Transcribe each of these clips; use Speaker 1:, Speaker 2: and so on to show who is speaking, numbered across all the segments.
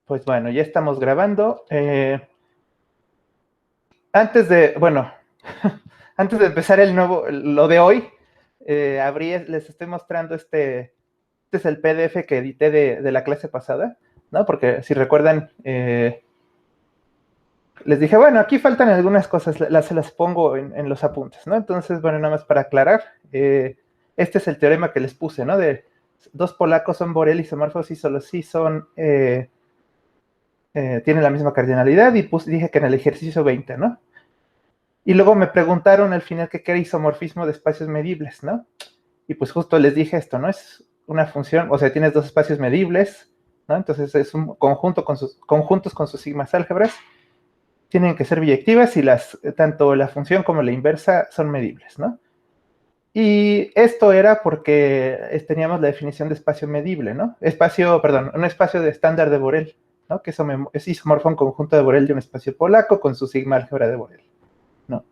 Speaker 1: Pues bueno, ya estamos grabando. Antes de, bueno, antes de empezar lo de hoy, les estoy mostrando este es el PDF que edité de la clase pasada, ¿no? Porque si recuerdan, les dije, bueno, aquí faltan algunas cosas, se las pongo en los apuntes, ¿no? Entonces, bueno, nada más para aclarar, este es el teorema que les puse, ¿no? De dos polacos son Borel isomorfos y solo sí son... tienen la misma cardinalidad y dije que en el ejercicio 20, ¿no? Y luego me preguntaron al final que qué era isomorfismo de espacios medibles, ¿no? Y pues justo les dije esto, ¿no? Es una función, o sea, tienes dos espacios medibles, ¿no? Entonces es un conjunto con conjuntos con sus sigmas álgebras, tienen que ser biyectivas y tanto la función como la inversa son medibles, ¿no? Y esto era porque teníamos la definición de espacio medible, ¿no? Un espacio de estándar de Borel, ¿no? Que es isomorfo un conjunto de Borel de un espacio polaco con su sigma álgebra de Borel, ¿no?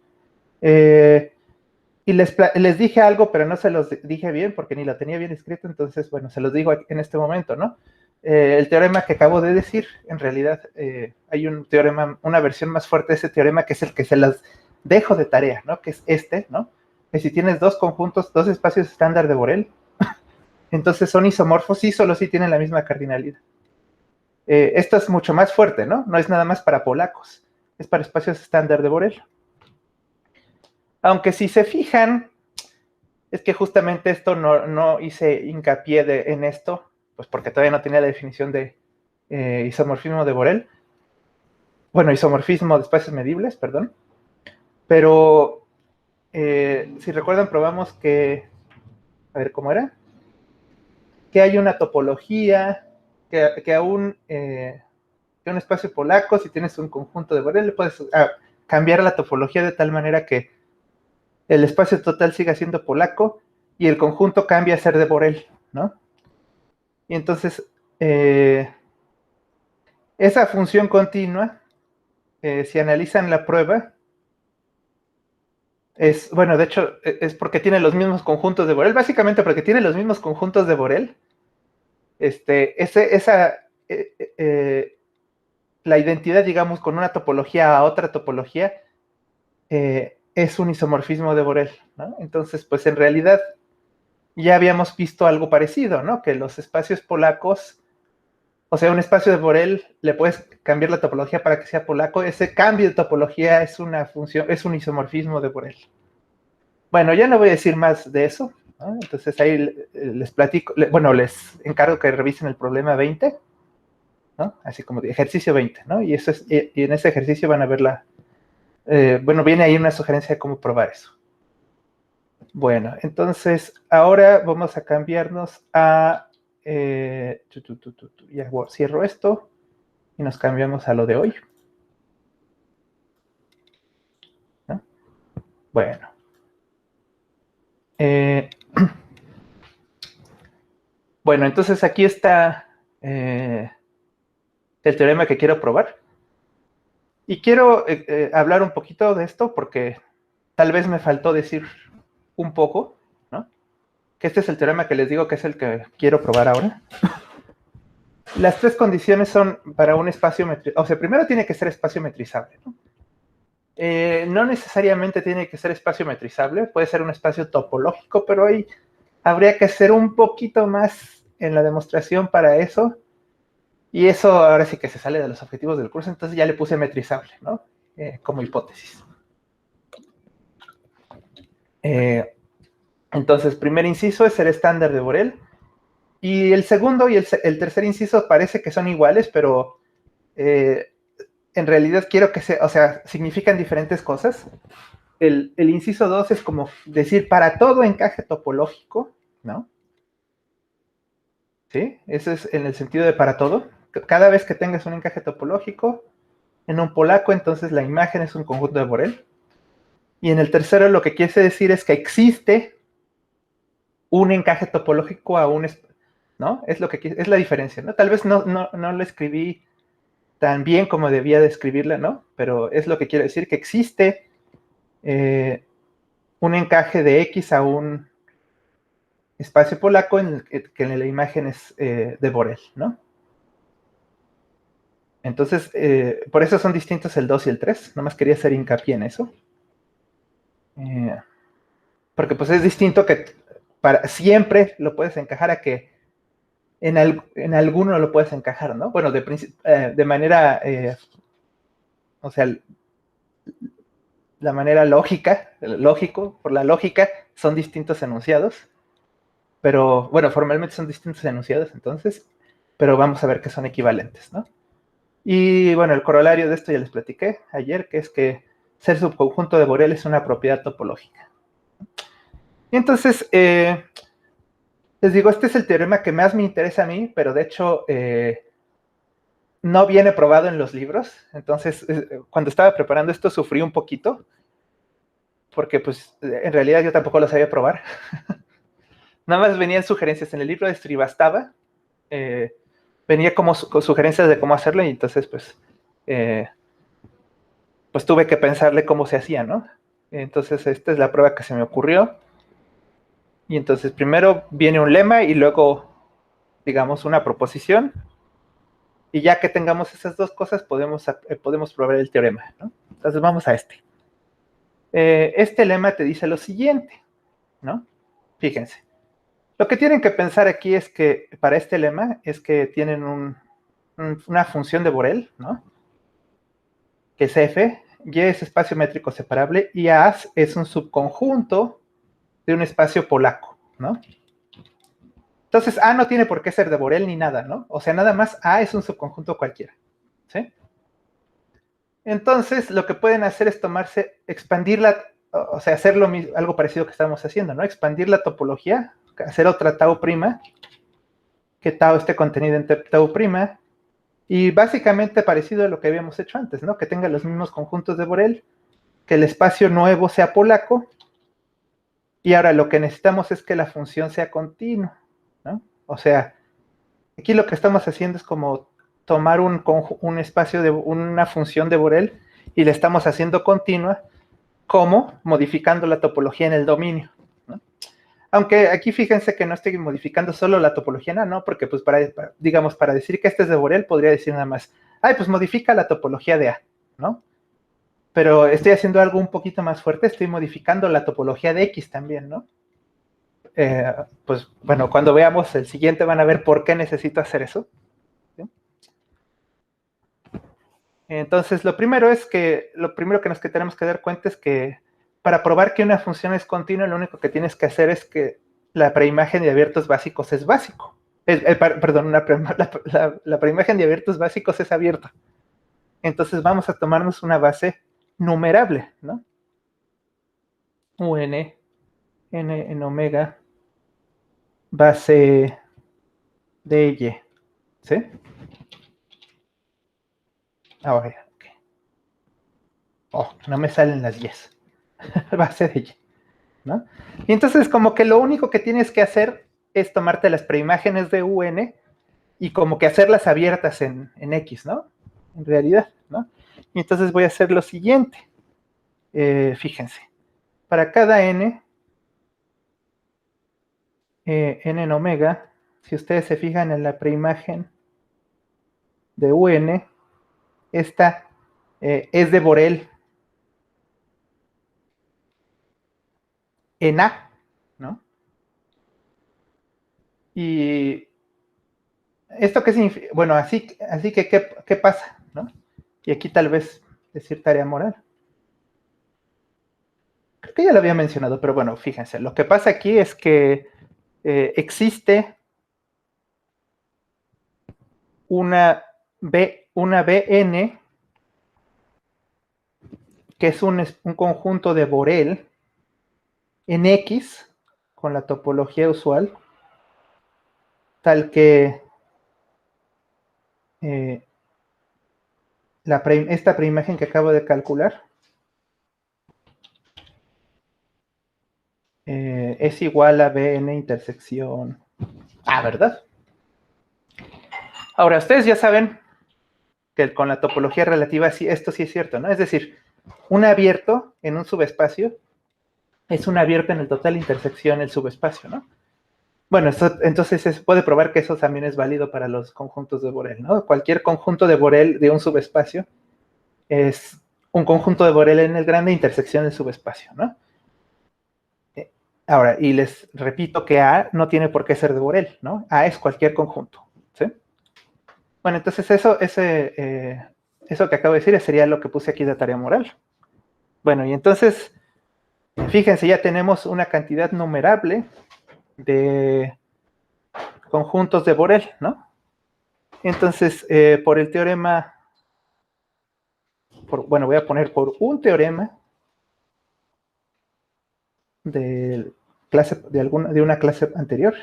Speaker 1: Y les dije algo, pero no se los dije bien porque ni lo tenía bien escrito, entonces, bueno, se los digo en este momento, ¿no? El teorema que acabo de decir, en realidad hay un teorema, una versión más fuerte de ese teorema que es el que se las dejo de tarea, ¿no? Que es este, ¿no? Que si tienes dos conjuntos, dos espacios estándar de Borel, entonces son isomorfos y solo si tienen la misma cardinalidad. Esto es mucho más fuerte, ¿no? No es nada más para polacos, es para espacios estándar de Borel. Aunque si se fijan, es que justamente esto no hice hincapié en esto, pues porque todavía no tenía la definición de isomorfismo de Borel. Bueno, isomorfismo de espacios medibles, perdón. Pero si recuerdan, probamos que, a ver cómo era, que hay una topología, que aún que un espacio polaco, si tienes un conjunto de Borel, le puedes cambiar la topología de tal manera que el espacio total siga siendo polaco y el conjunto cambia a ser de Borel, ¿no? Y entonces, esa función continua, si analizan la prueba, bueno, de hecho, es porque tiene los mismos conjuntos de Borel, básicamente porque tiene los mismos conjuntos de Borel. La identidad, digamos, con una topología a otra topología, es un isomorfismo de Borel, ¿no? Entonces, pues en realidad ya habíamos visto algo parecido, ¿no? Que los espacios polacos, o sea, un espacio de Borel, le puedes cambiar la topología para que sea polaco. Ese cambio de topología es una función, es un isomorfismo de Borel. Bueno, ya no voy a decir más de eso, ¿no? Entonces ahí les platico, bueno, les encargo que revisen el problema 20, ¿no? Así como de ejercicio 20, ¿no? Y en ese ejercicio van a ver bueno, viene ahí una sugerencia de cómo probar eso. Bueno, entonces ahora vamos a cambiarnos a... ya cierro esto y nos cambiamos a lo de hoy, ¿no? Bueno. Bueno, entonces aquí está el teorema que quiero probar. Y quiero hablar un poquito de esto porque tal vez me faltó decir un poco, ¿no? Que este es el teorema que les digo que es el que quiero probar ahora. Las tres condiciones son para un espacio metrizable. O sea, primero tiene que ser espacio metrizable, ¿no? No necesariamente tiene que ser espacio metrizable, puede ser un espacio topológico, pero ahí habría que hacer un poquito más en la demostración para eso. Y eso ahora sí que se sale de los objetivos del curso, entonces ya le puse metrizable, ¿no? Como hipótesis. Entonces, primer inciso es el estándar de Borel. Y el segundo y el tercer inciso parece que son iguales, pero en realidad quiero que o sea, significan diferentes cosas. El inciso 2 es como decir para todo encaje topológico, ¿no? ¿Sí? Eso es en el sentido de para todo. Cada vez que tengas un encaje topológico en un polaco, entonces la imagen es un conjunto de Borel. Y en el tercero lo que quiere decir es que existe un encaje topológico a un... ¿no? Es la diferencia, ¿no? Tal vez no lo escribí tan bien como debía de escribirla, ¿no? Pero es lo que quiero decir, que existe un encaje de X a un espacio polaco que en la imagen es de Borel, ¿no? Entonces, por eso son distintos el 2 y el 3. Nomás quería hacer hincapié en eso. Porque pues es distinto que siempre lo puedes encajar a que en alguno lo puedes encajar, ¿no? Bueno, de manera, o sea, la manera por la lógica, son distintos enunciados. Pero, bueno, formalmente son distintos enunciados entonces, pero vamos a ver que son equivalentes, ¿no? Y bueno, el corolario de esto ya les platiqué ayer, que es que ser subconjunto de Borel es una propiedad topológica. Y entonces, les digo, este es el teorema que más me interesa a mí, pero de hecho no viene probado en los libros. Entonces, cuando estaba preparando esto sufrí un poquito, porque pues en realidad yo tampoco lo sabía probar. Nada más venían sugerencias en el libro de Srivastava, venía como con sugerencias de cómo hacerlo, y entonces pues tuve que pensarle cómo se hacía, ¿no? Entonces esta es la prueba que se me ocurrió. Y entonces primero viene un lema y luego, digamos, una proposición. Y ya que tengamos esas dos cosas, podemos probar el teorema, ¿no? Entonces vamos a este. Este lema te dice lo siguiente, ¿no? Fíjense. Lo que tienen que pensar aquí es que para este lema es que tienen una función de Borel, ¿no? Que es f, y es espacio métrico separable, y A es un subconjunto de un espacio polaco, ¿no? Entonces A no tiene por qué ser de Borel ni nada, ¿no? O sea, nada más A es un subconjunto cualquiera, ¿sí? Entonces, lo que pueden hacer es expandirla, o sea, hacer algo parecido que estamos haciendo, ¿no? Expandir la topología, hacer otra tau prima, que tau esté contenido en tau prima, y básicamente parecido a lo que habíamos hecho antes, ¿no? Que tenga los mismos conjuntos de Borel, que el espacio nuevo sea polaco, y ahora lo que necesitamos es que la función sea continua, ¿no? O sea, aquí lo que estamos haciendo es como tomar un espacio de una función de Borel y le estamos haciendo continua, como modificando la topología en el dominio, ¿no? Aunque aquí fíjense que no estoy modificando solo la topología en A, ¿no? Porque pues digamos, para decir que este es de Borel, podría decir nada más, ay, pues modifica la topología de A, ¿no? Pero estoy haciendo algo un poquito más fuerte, estoy modificando la topología de X también, ¿no? Pues bueno, cuando veamos el siguiente van a ver por qué necesito hacer eso, ¿sí? Entonces, lo primero que nos tenemos que dar cuenta es que para probar que una función es continua, lo único que tienes que hacer es que la preimagen de abiertos básicos es básico. Perdón, la preimagen de abiertos básicos es abierta. Entonces vamos a tomarnos una base numerable, ¿no? UN, N en omega, base de Y, ¿sí? Ahora, ok. Oh, no me salen las Y's. Base de Y, ¿no? Y entonces como que lo único que tienes que hacer es tomarte las preimágenes de UN y como que hacerlas abiertas en X, ¿no? En realidad, ¿no? Y entonces voy a hacer lo siguiente. Fíjense, para cada n, n en omega, si ustedes se fijan en la preimagen de UN, esta es de Borel en A, ¿no? Y esto qué significa, bueno, así que, ¿qué pasa? ¿No? Y aquí tal vez decir tarea moral. Creo que ya lo había mencionado, pero bueno, fíjense, lo que pasa aquí es que existe una Bn que es un conjunto de Borel en X con la topología usual, tal que esta preimagen que acabo de calcular es igual a Bn intersección A, ¿verdad? Ahora, ustedes ya saben que con la topología relativa esto sí es cierto, ¿no? Es decir, un abierto en un subespacio es un abierto en el total intersección el subespacio, ¿no? Bueno, entonces se puede probar que eso también es válido para los conjuntos de Borel, ¿no? Cualquier conjunto de Borel de un subespacio es un conjunto de Borel en el grande intersección del subespacio, ¿no? Ahora, y les repito que A no tiene por qué ser de Borel, ¿no? A es cualquier conjunto, ¿sí? Bueno, entonces eso que acabo de decir sería lo que puse aquí de tarea moral. Bueno, y entonces, fíjense, ya tenemos una cantidad numerable de conjuntos de Borel, ¿no? Entonces, por el teorema, bueno, voy a poner por un teorema de una clase anterior,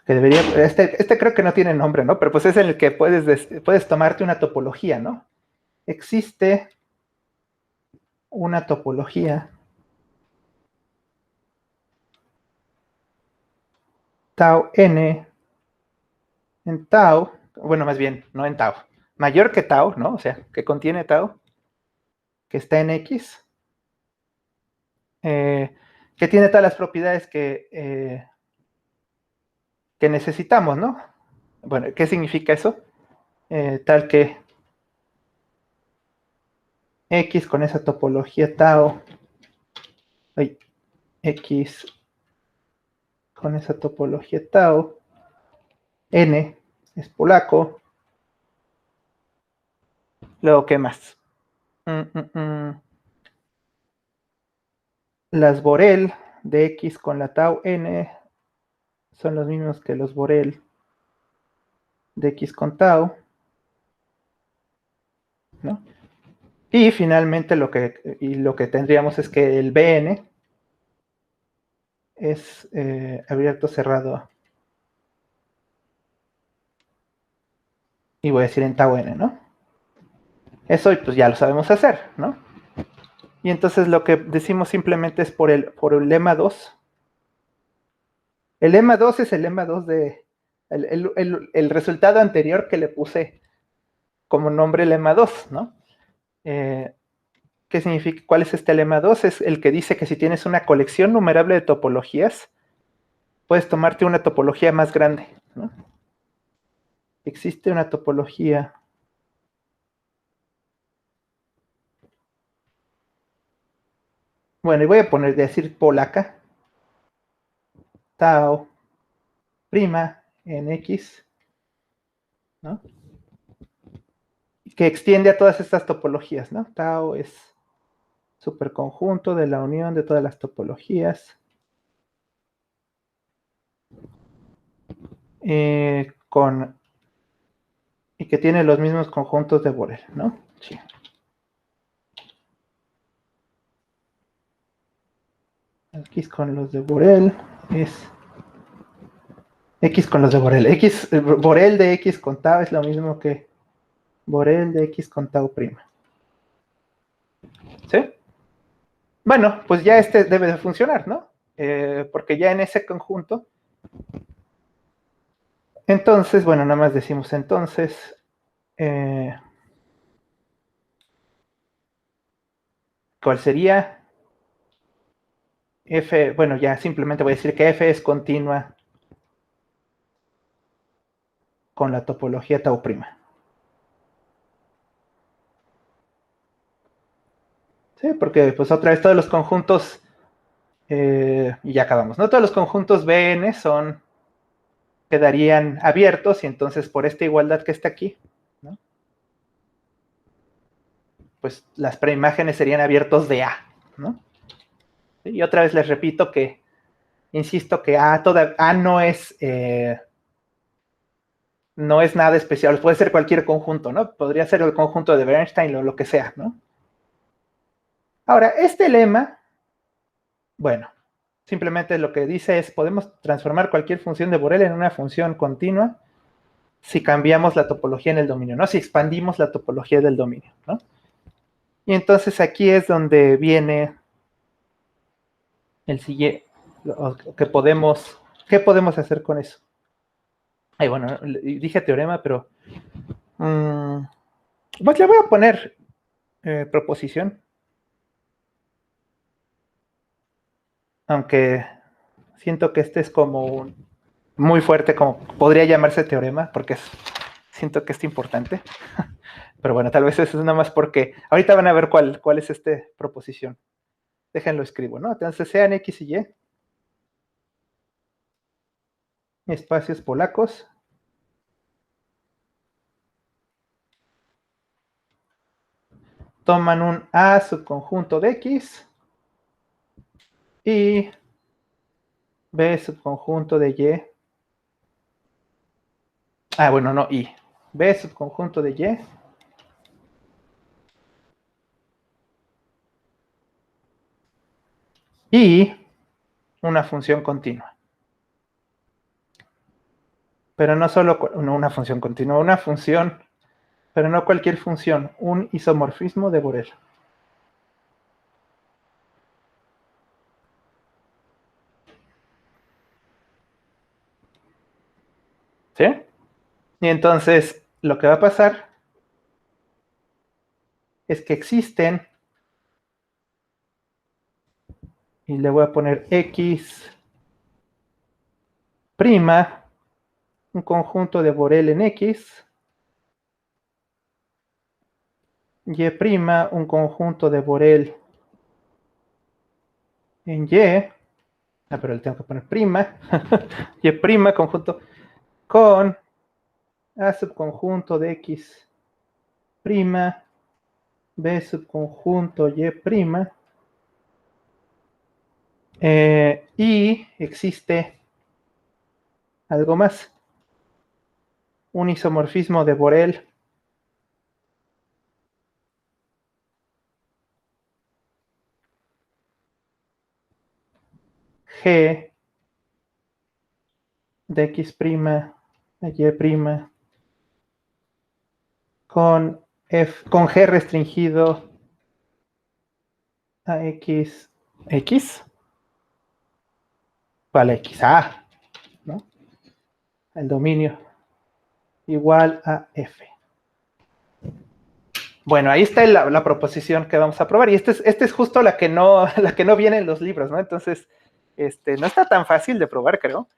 Speaker 1: que debería, este creo que no tiene nombre, ¿no? Pero pues es en el que puedes tomarte una topología, ¿no? Existe una topología tau n en tau, bueno, más bien, no en tau, mayor que tau, ¿no? O sea, que contiene tau, que está en X, que tiene todas las propiedades que necesitamos, ¿no? Bueno, ¿qué significa eso? Tal que X con esa topología tau, ay, X con esa topología tau, N es polaco, luego, ¿qué más? Las Borel de X con la tau N son los mismos que los Borel de X con tau, ¿no? Y finalmente lo que tendríamos es que el Bn es abierto, cerrado, y voy a decir en tau n, ¿no? Eso pues ya lo sabemos hacer, ¿no? Y entonces lo que decimos simplemente es por el lema 2. El lema 2 es el lema 2 el resultado anterior que le puse como nombre lema 2, ¿no? ¿Qué significa? ¿Cuál es este lema 2? Es el que dice que si tienes una colección numerable de topologías, puedes tomarte una topología más grande, ¿no? Existe una topología bueno, y voy a decir polaca, tau prima en X, ¿no? Que extiende a todas estas topologías, ¿no? Tau es superconjunto de la unión de todas las topologías y que tiene los mismos conjuntos de Borel, ¿no? Sí. X con los de Borel es X con los de Borel. Borel de X con tau es lo mismo que Borel de X con tau prima. ¿Sí? Bueno, pues ya este debe de funcionar, ¿no? Porque ya en ese conjunto. Entonces, bueno, nada más decimos entonces. ¿Cuál sería? F, bueno, ya simplemente voy a decir que F es continua con la topología tau prima. Sí, porque pues otra vez todos los conjuntos, y ya acabamos, ¿no? Todos los conjuntos Bn quedarían abiertos y entonces por esta igualdad que está aquí, ¿no? Pues las preimágenes serían abiertos de A, ¿no? Y otra vez les repito que, insisto que A no es nada especial, puede ser cualquier conjunto, ¿no? Podría ser el conjunto de Bernstein o lo que sea, ¿no? Ahora, este lema, bueno, simplemente lo que dice es, podemos transformar cualquier función de Borel en una función continua si cambiamos la topología en el dominio, ¿no? Si expandimos la topología del dominio, ¿no? Y entonces aquí es donde viene el siguiente, ¿qué podemos hacer con eso? Ay, bueno, dije teorema, pero pues le voy a poner proposición. aunque siento que este es como muy fuerte, como podría llamarse teorema, porque siento que es importante. Pero bueno, tal vez eso es nada más porque ahorita van a ver cuál es esta proposición. Déjenlo escribo, ¿no? Entonces sean X y Y, espacios polacos, toman un A subconjunto de X y B subconjunto de Y. Ah, bueno, no, Y. B subconjunto de Y. Y una función continua. Pero no solo una función continua, una función, pero no cualquier función, un isomorfismo de Borel. ¿Sí? Y entonces lo que va a pasar es que existen, y le voy a poner X prima, un conjunto de Borel en X, Y prima, un conjunto de Borel en Y, pero le tengo que poner prima, Y prima conjunto con A subconjunto de X prima, B subconjunto Y prima, y existe algo más, un isomorfismo de Borel G de X prima a Y prima con G restringido a X, vale, XA, ¿no? El dominio igual a F. Bueno, ahí está la proposición que vamos a probar. Y esta es justo la que no viene en los libros, ¿no? Entonces, no está tan fácil de probar, creo.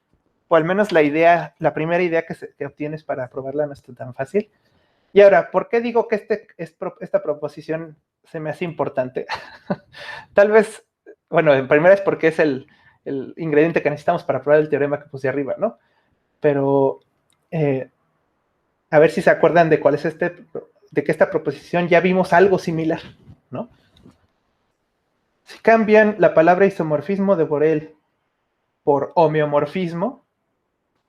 Speaker 1: O al menos la primera idea que obtienes para probarla no está tan fácil. Y ahora, ¿por qué digo que esta proposición se me hace importante? Tal vez, bueno, en primera es porque es el ingrediente que necesitamos para probar el teorema que puse arriba, ¿no? Pero a ver si se acuerdan de cuál es de que esta proposición ya vimos algo similar, ¿no? Si cambian la palabra isomorfismo de Borel por homeomorfismo,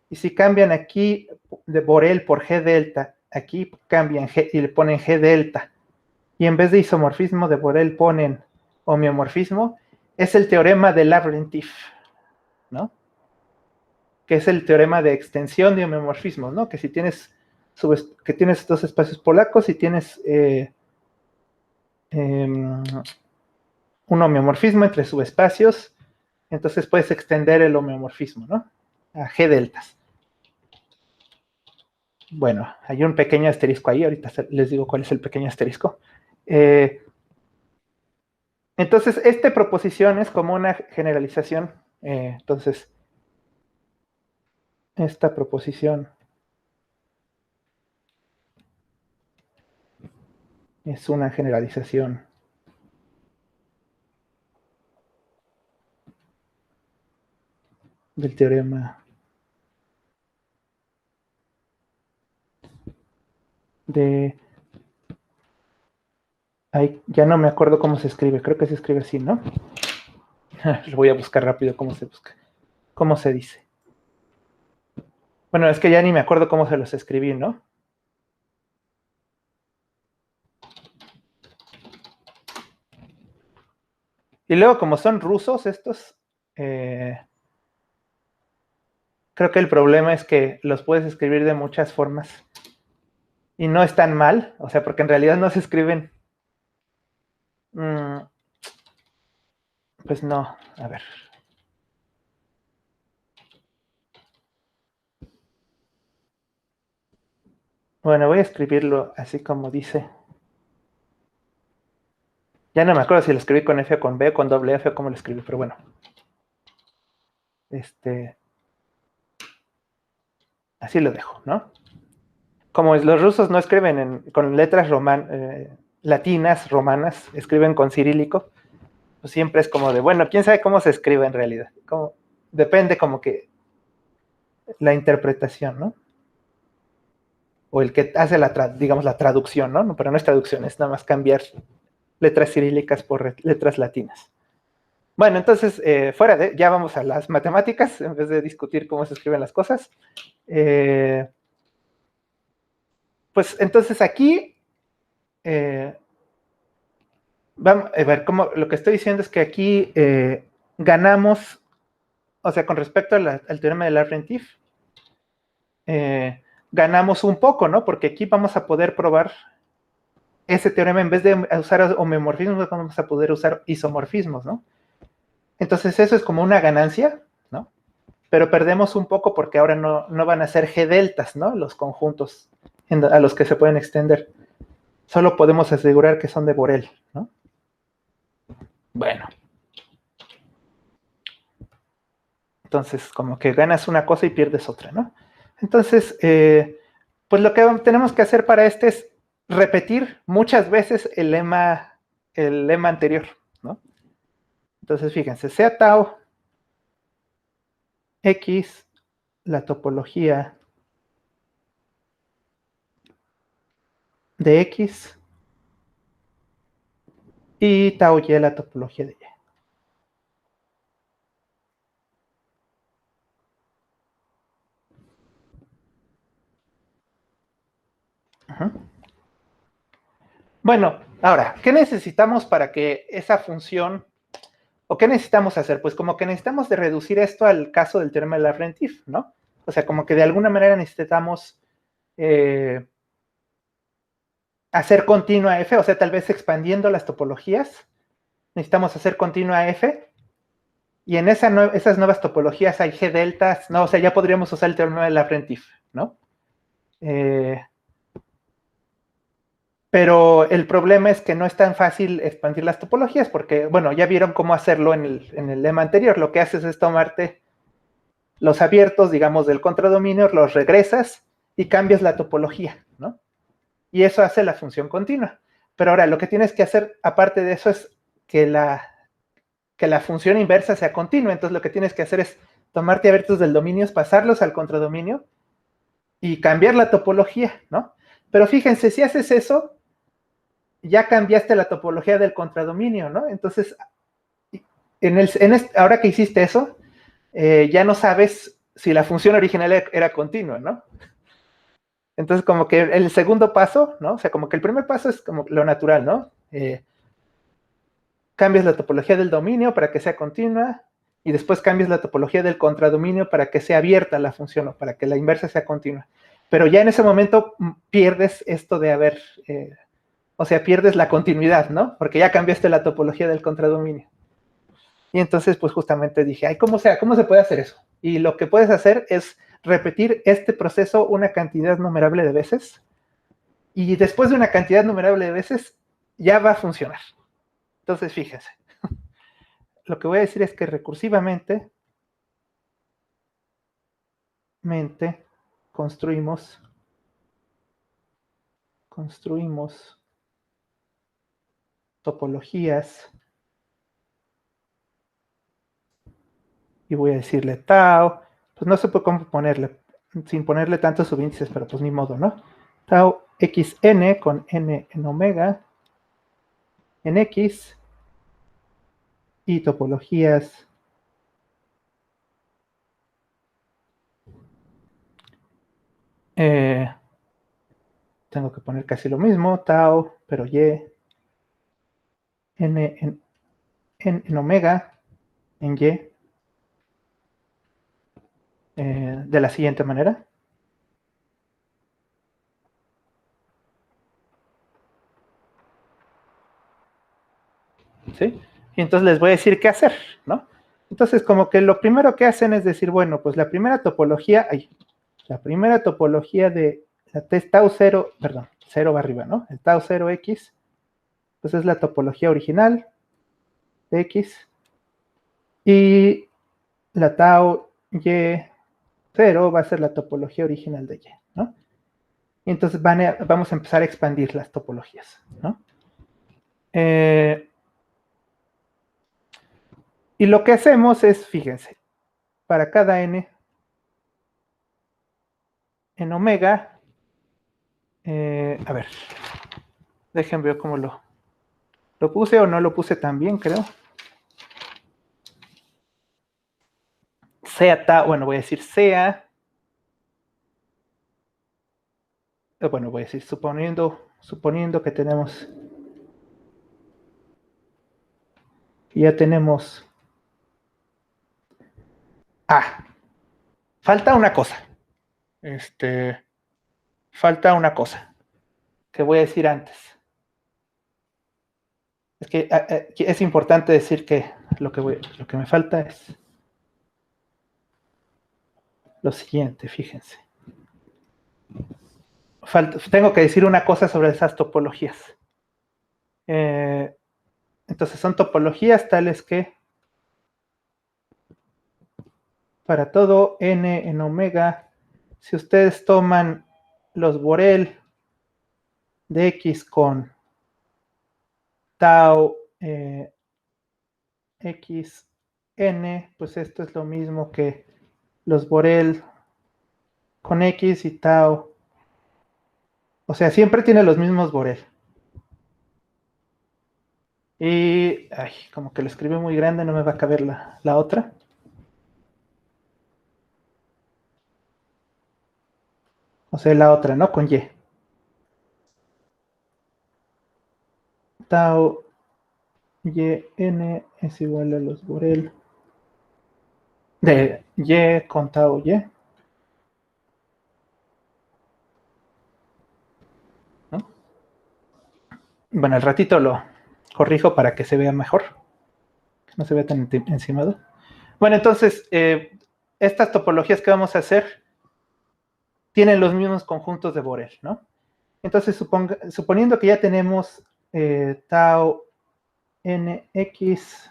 Speaker 1: y si cambian aquí de Borel por G delta, aquí cambian G y le ponen G delta, y en vez de isomorfismo de Borel ponen homeomorfismo, es el teorema de Lavrentiev, ¿no? Que es el teorema de extensión de homeomorfismos, ¿no? Que si tienes dos espacios polacos y tienes un homeomorfismo entre subespacios, entonces puedes extender el homeomorfismo, ¿no? A G deltas. Bueno, hay un pequeño asterisco ahí, ahorita les digo cuál es el pequeño asterisco. Entonces, esta proposición es como una generalización. Entonces, esta proposición es una generalización del teorema de... Ay, ya no me acuerdo cómo se escribe, creo que se escribe así, ¿no? Lo voy a buscar rápido cómo se busca. ¿Cómo se dice? Bueno, es que ya ni me acuerdo cómo se los escribí, ¿no? Y luego, como son rusos estos, creo que el problema es que los puedes escribir de muchas formas. Y no están mal, o sea, porque en realidad no se escriben. Pues no, a ver. Bueno, voy a escribirlo así como dice. Ya no me acuerdo si lo escribí con F o con B o con doble F o cómo lo escribí, pero bueno. Así lo dejo, ¿no? Como los rusos no escriben con letras latinas, romanas, escriben con cirílico, pues siempre es como de, bueno, quién sabe cómo se escribe en realidad. Depende como que la interpretación, ¿no? O el que hace digamos, la traducción, ¿no? Pero no es traducción, es nada más cambiar letras cirílicas por letras latinas. Bueno, entonces, ya vamos a las matemáticas, en vez de discutir cómo se escriben las cosas. Pues entonces aquí, vamos a ver, lo que estoy diciendo es que aquí ganamos, o sea, con respecto al teorema de Lorentz, ganamos un poco, ¿no? Porque aquí vamos a poder probar ese teorema, en vez de usar homomorfismos, vamos a poder usar isomorfismos, ¿no? Entonces eso es como una ganancia, ¿no? Pero perdemos un poco porque ahora no van a ser G deltas, ¿no? Los conjuntos a los que se pueden extender. Solo podemos asegurar que son de Borel, ¿no? Bueno. Entonces, como que ganas una cosa y pierdes otra, ¿no? Entonces, pues lo que tenemos que hacer para este es repetir muchas veces el lema anterior, ¿no? Entonces, fíjense, sea tau x la topología de x y tau y la topología de y. Ajá. Bueno, ahora, ¿qué necesitamos para que esa función, o qué necesitamos hacer? Pues como que necesitamos de reducir esto al caso del teorema de Lorentz, ¿no? O sea, como que de alguna manera necesitamos hacer continua f, o sea, tal vez expandiendo las topologías, necesitamos hacer continua f, y en esas nuevas topologías hay g deltas, ¿no? O sea, ya podríamos usar el teorema de Lorentz, ¿no? Pero el problema es que no es tan fácil expandir las topologías porque, bueno, ya vieron cómo hacerlo en el lema anterior. Lo que haces es tomarte los abiertos, digamos, del contradominio, los regresas y cambias la topología, ¿no? Y eso hace la función continua. Pero ahora, lo que tienes que hacer, aparte de eso, es que la función inversa sea continua. Entonces, lo que tienes que hacer es tomarte abiertos del dominio, pasarlos al contradominio y cambiar la topología, ¿no? Pero fíjense, si haces eso, ya cambiaste la topología del contradominio, ¿no? Entonces, ahora que hiciste eso, ya no sabes si la función original era continua, ¿no? Entonces, como que el segundo paso, ¿no? O sea, como que el primer paso es como lo natural, ¿no? Cambias la topología del dominio para que sea continua y después cambias la topología del contradominio para que sea abierta la función o para que la inversa sea continua. Pero ya en ese momento pierdes esto de haber... o sea, pierdes la continuidad, ¿no? Porque ya cambiaste la topología del contradominio. Y entonces, pues justamente dije, ay, ¿cómo se puede hacer eso? Y lo que puedes hacer es repetir este proceso una cantidad numerable de veces. Y después de una cantidad numerable de veces, ya va a funcionar. Entonces, fíjense. Lo que voy a decir es que recursivamente construimos topologías y voy a decirle tau, pues no sé cómo ponerle, sin ponerle tantos subíndices, pero pues ni modo, ¿no? Tau xn con n en omega en x y topologías tengo que poner casi lo mismo, tau, pero y n en omega en y de la siguiente manera. ¿Sí? Y entonces les voy a decir qué hacer, ¿no? Entonces, como que lo primero que hacen es decir, bueno, pues la primera topología de la tau 0, perdón, 0 va arriba, ¿no? El tau 0x, pues es la topología original de x. Y la tau y0 va a ser la topología original de y, ¿no? Y entonces vamos a empezar a expandir las topologías, ¿no? Y lo que hacemos es, fíjense, para cada n en omega, a ver, déjenme ver cómo lo puse o no lo puse tan bien, creo. Sea tau, bueno, voy a decir sea, bueno, voy a decir suponiendo que ya tenemos, falta una cosa, falta una cosa que voy a decir antes. Es que es importante decir que lo que me falta es lo siguiente, fíjense. Tengo que decir una cosa sobre esas topologías. Entonces son topologías tales que para todo n en omega, si ustedes toman los Borel de x con tau x n, pues esto es lo mismo que los Borel con x y tau. O sea, siempre tiene los mismos Borel. Y, como que lo escribí muy grande, no me va a caber la otra. O sea, la otra, ¿no? Con y. Tau y n es igual a los Borel de y con tau y. ¿No? Bueno, al ratito lo corrijo para que se vea mejor, que no se vea tan encimado. Bueno, entonces, estas topologías que vamos a hacer tienen los mismos conjuntos de Borel, ¿no? Entonces, suponiendo que ya tenemos tau nx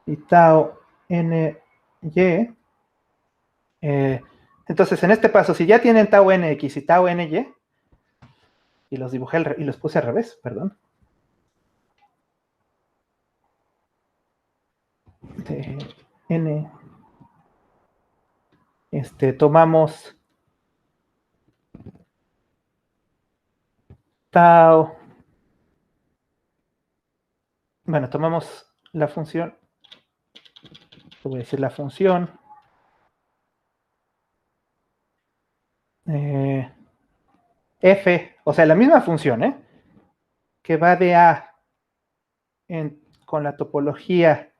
Speaker 1: y tau ny, entonces en este paso, si ya tienen tau nx y tau ny, y los dibujé y los puse al revés, perdón. De n, tomamos tau, bueno, tomamos la función, voy a decir la función f, o sea, la misma función, que va de a con la topología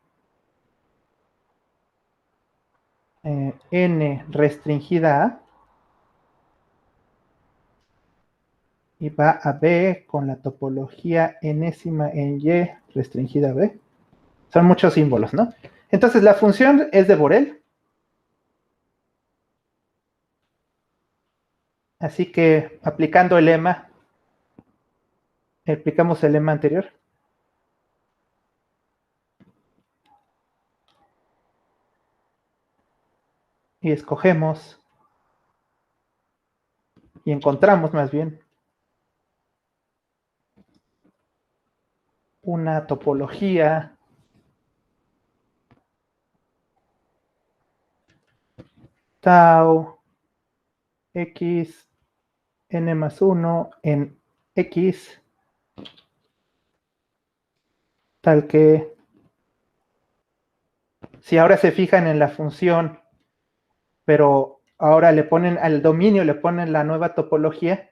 Speaker 1: n restringida a, y va a b con la topología enésima en y restringida a b. Son muchos símbolos, ¿no? Entonces la función es de Borel. Así que aplicando el lema, aplicamos el lema anterior. Y escogemos, y encontramos más bien, una topología tau x n más 1 en x, tal que, si ahora se fijan en la función, pero ahora le ponen al dominio, le ponen la nueva topología,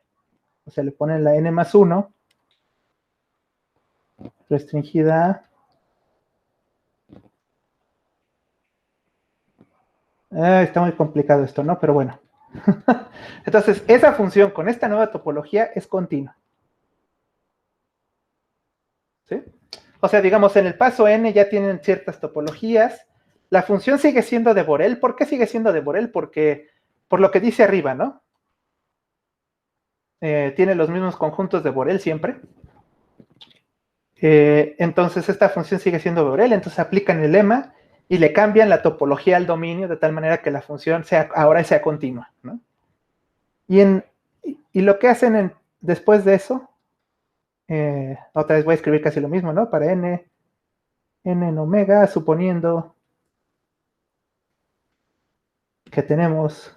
Speaker 1: o sea, le ponen la n más 1, restringida a... está muy complicado esto, ¿no? Pero bueno. Entonces, esa función con esta nueva topología es continua. ¿Sí? O sea, digamos, en el paso n ya tienen ciertas topologías. La función sigue siendo de Borel. ¿Por qué sigue siendo de Borel? Porque, por lo que dice arriba, ¿no? Tiene los mismos conjuntos de Borel siempre. Entonces, esta función sigue siendo de Borel. Entonces, aplican el lema y le cambian la topología al dominio de tal manera que la función ahora sea continua, ¿no? Y lo que hacen después de eso, otra vez voy a escribir casi lo mismo, ¿no? Para n en omega, suponiendo que tenemos...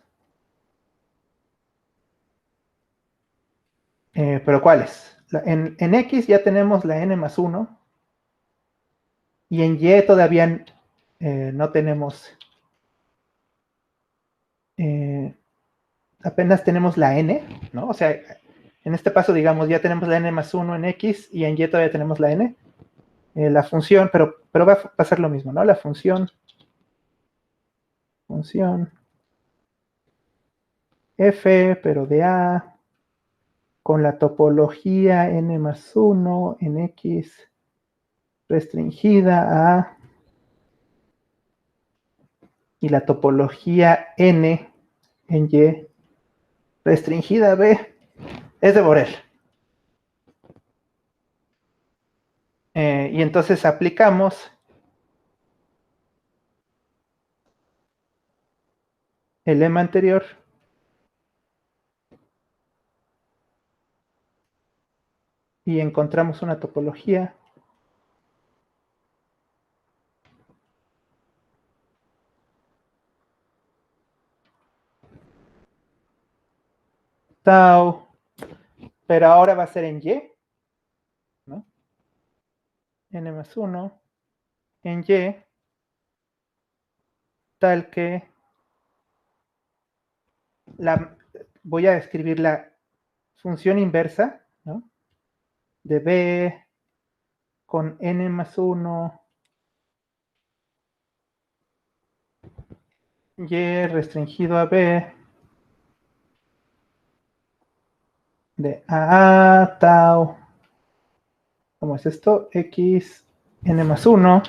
Speaker 1: ¿pero cuáles? En X ya tenemos la n más 1, y en Y todavía no tenemos... apenas tenemos la n, ¿no? O sea, en este paso, digamos, ya tenemos la n más 1 en X, y en Y todavía tenemos la n. La función, pero va a pasar lo mismo, ¿no? La función f, pero de a, con la topología n más 1 en X restringida a, y la topología n en Y restringida a b, es de Borel. Y entonces aplicamos el lema anterior y encontramos una topología tau, pero ahora va a ser en Y, ¿no? N más 1 en Y, tal que voy a escribir la función inversa, ¿no? De b con n más 1 y restringido a b de a tau, ¿cómo es esto? X n más 1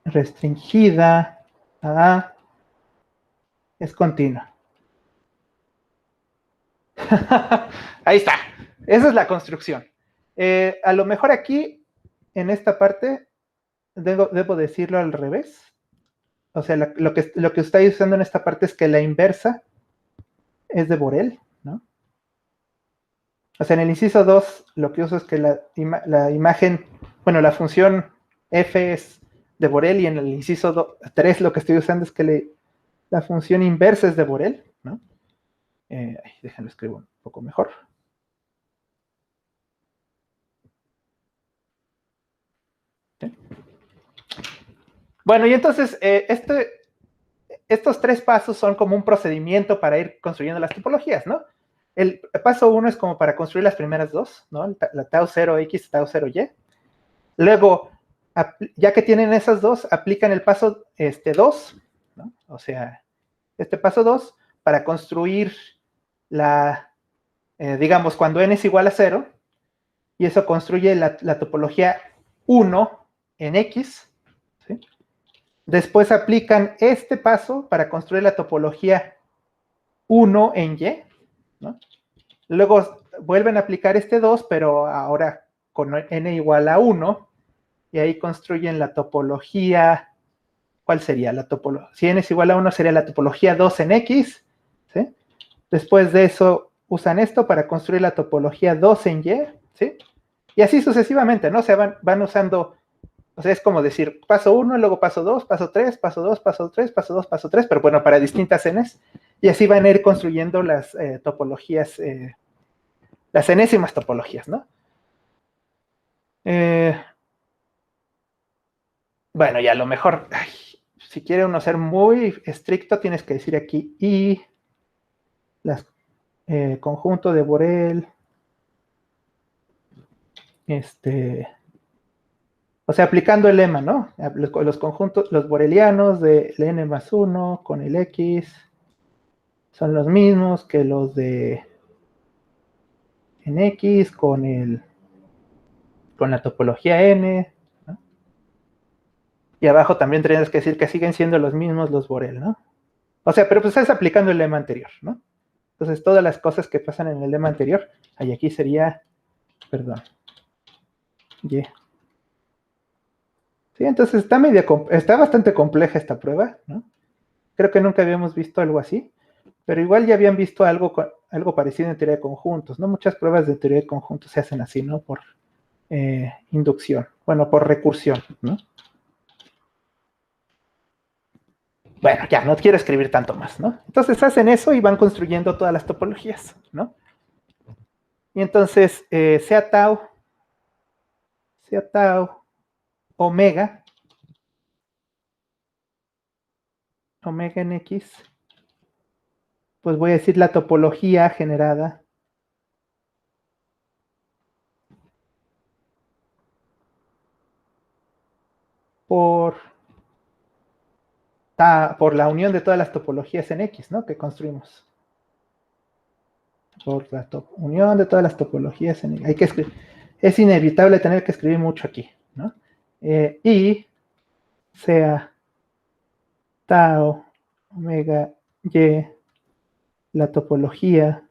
Speaker 1: restringida a es continua. Ahí está. Esa es la construcción. A lo mejor aquí, en esta parte, debo decirlo al revés. O sea, lo que estáis usando en esta parte es que la inversa es de Borel, ¿no? O sea, en el inciso 2, lo que uso es que la imagen, bueno, la función f es de Borel, y en el inciso 3 lo que estoy usando es que la función inversa es de Borel, ¿no? Déjenlo escribo un poco mejor. ¿Sí? Bueno, y entonces estos 3 pasos son como un procedimiento para ir construyendo las topologías, ¿no? El paso 1 es como para construir las primeras dos, ¿no? La tau 0x, tau 0y. Luego, ya que tienen esas dos, aplican el paso 2, ¿no? O sea, este paso 2 para construir digamos, cuando n es igual a 0, y eso construye la topología 1 en X, ¿sí? Después aplican este paso para construir la topología 1 en Y, ¿no? Luego vuelven a aplicar este 2, pero ahora con n igual a 1, y ahí construyen la topología, ¿cuál sería? Si n es igual a 1 sería la topología 2 en X, ¿sí? Después de eso usan esto para construir la topología 2 en Y, ¿sí? Y así sucesivamente, ¿no? O sea, van usando, o sea, es como decir, paso 1, luego paso 2, paso 3, paso 2, paso 3, paso 2, paso 3, pero bueno, para distintas n's, y así van a ir construyendo las topologías, las enésimas topologías, ¿no? Bueno, y a lo mejor, si quiere uno ser muy estricto, tienes que decir aquí y las conjunto de Borel, o sea, aplicando el lema, ¿no? Los conjuntos, los borelianos de n más 1 con el x son los mismos que los de en x con la topología n, ¿no? Y abajo también tendrías que decir que siguen siendo los mismos los Borel, ¿no? O sea, pero pues estás aplicando el lema anterior, ¿no? Entonces, todas las cosas que pasan en el lema anterior, ahí aquí sería, perdón, y ¿Sí? Entonces está bastante compleja esta prueba, ¿no? Creo que nunca habíamos visto algo así, pero igual ya habían visto algo parecido en teoría de conjuntos, ¿no? Muchas pruebas de teoría de conjuntos se hacen así, ¿no? Por inducción, bueno, por recursión, ¿no? Bueno, ya, no quiero escribir tanto más, ¿no? Entonces hacen eso y van construyendo todas las topologías, ¿no? Y entonces, sea tau, omega, omega en X, pues voy a decir la topología generada por, por la unión de todas las topologías en X, ¿no? Que construimos. Por la unión de todas las topologías en X. Hay que escribir. Es inevitable tener que escribir mucho aquí, ¿no? Y sea tau, omega, y, la topología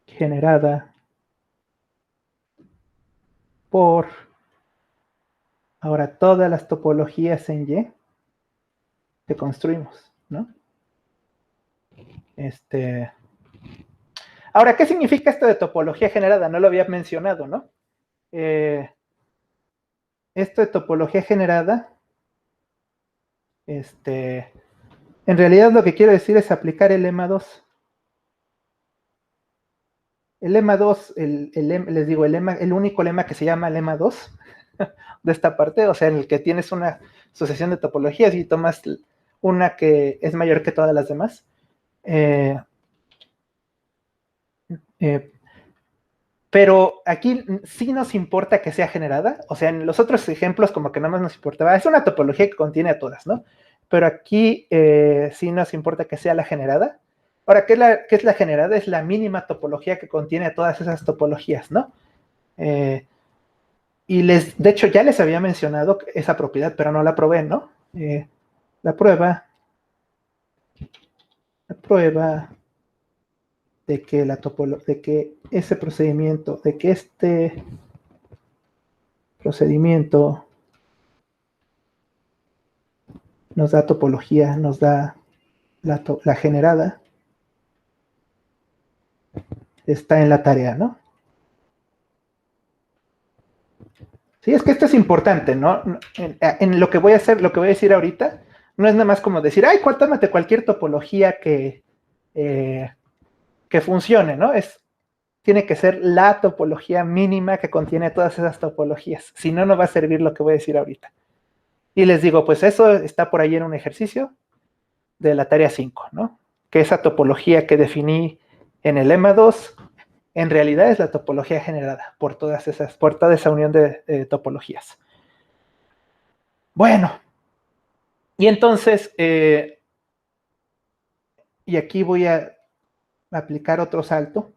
Speaker 1: generada por, ahora, todas las topologías en Y que construimos, ¿no? Ahora, ¿qué significa esto de topología generada? No lo había mencionado, ¿no? Esto de topología generada, en realidad lo que quiero decir es aplicar el lema 2. El lema 2, les digo, el único lema que se llama lema 2 de esta parte, o sea, en el que tienes una sucesión de topologías y tomas una que es mayor que todas las demás. Pero aquí sí nos importa que sea generada, o sea, en los otros ejemplos como que nada más nos importaba, es una topología que contiene a todas, ¿no? Pero aquí sí nos importa que sea la generada. Ahora, ¿qué es la generada? Es la mínima topología que contiene a todas esas topologías, ¿no? Y de hecho, ya les había mencionado esa propiedad, pero no la probé, ¿no? La prueba de que ese procedimiento, de que este procedimiento nos da topología, nos da la generada, está en la tarea, ¿no? Sí, es que esto es importante, ¿no? En lo que voy a hacer, lo que voy a decir ahorita, no es nada más como decir, ay, tómate cualquier topología que funcione, ¿no? Tiene que ser la topología mínima que contiene todas esas topologías. Si no, no va a servir lo que voy a decir ahorita. Y les digo, pues eso está por ahí en un ejercicio de la tarea 5, ¿no? Que esa topología que definí en el lema 2 en realidad es la topología generada por toda esa unión de topologías. Bueno, y entonces, y aquí voy a aplicar otro salto.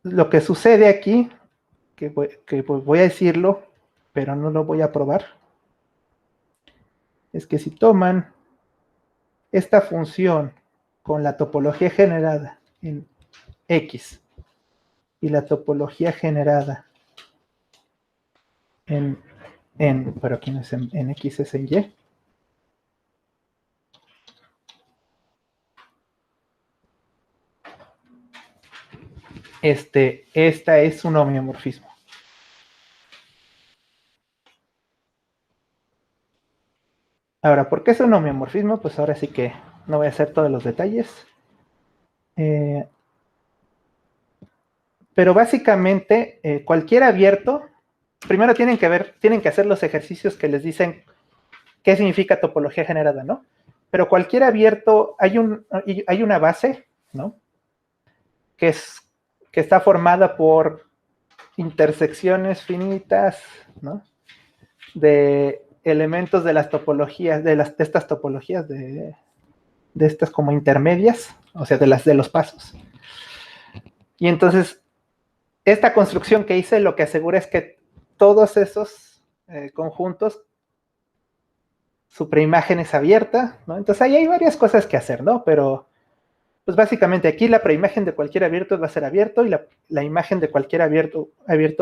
Speaker 1: Lo que sucede aquí, que voy a decirlo, pero no lo voy a probar, es que si toman esta función con la topología generada en X y la topología generada pero aquí no es en X, es en Y. Esta es un homeomorfismo. Ahora, ¿por qué es un homeomorfismo? Pues ahora sí que no voy a hacer todos los detalles. Pero básicamente, cualquier abierto, primero tienen que hacer los ejercicios que les dicen qué significa topología generada, ¿no? Pero cualquier abierto, hay una base, ¿no? Que está formada por intersecciones finitas, ¿no? De elementos de las topologías, de estas topologías, de estas como intermedias, o sea, de los pasos. Y entonces, esta construcción que hice lo que asegura es que todos esos conjuntos, su preimagen es abierta, ¿no? Entonces ahí hay varias cosas que hacer, ¿no? Pero Pues básicamente aquí la preimagen de cualquier abierto va a ser abierto y la imagen de cualquier abierto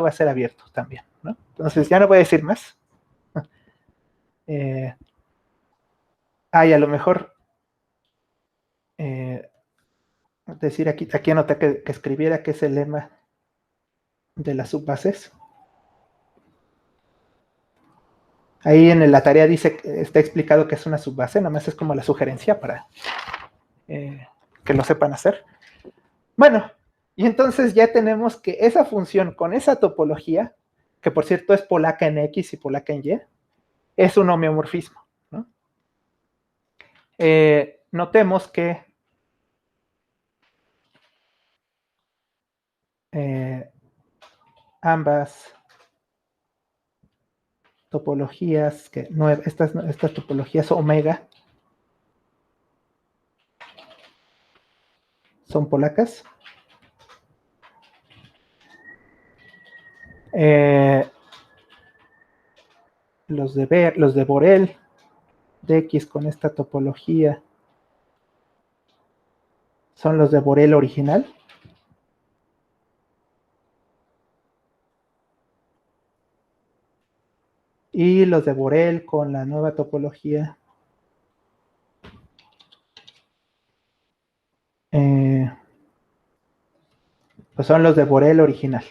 Speaker 1: va a ser abierto también, ¿no? Entonces ya no voy a decir más. Y a lo mejor decir aquí anoté que escribiera que es el lema de las subbases. Ahí en la tarea dice, está explicado que es una subbase, nada más es como la sugerencia para que lo sepan hacer. Bueno, y entonces ya tenemos que esa función con esa topología, que por cierto es polaca en X y polaca en Y, es un homeomorfismo, ¿no? Notemos que ambas topologías, estas topologías omega son polacas. Los de Borel de X con esta topología son los de Borel original. Y los de Borel con la nueva topología pues son los de Borel original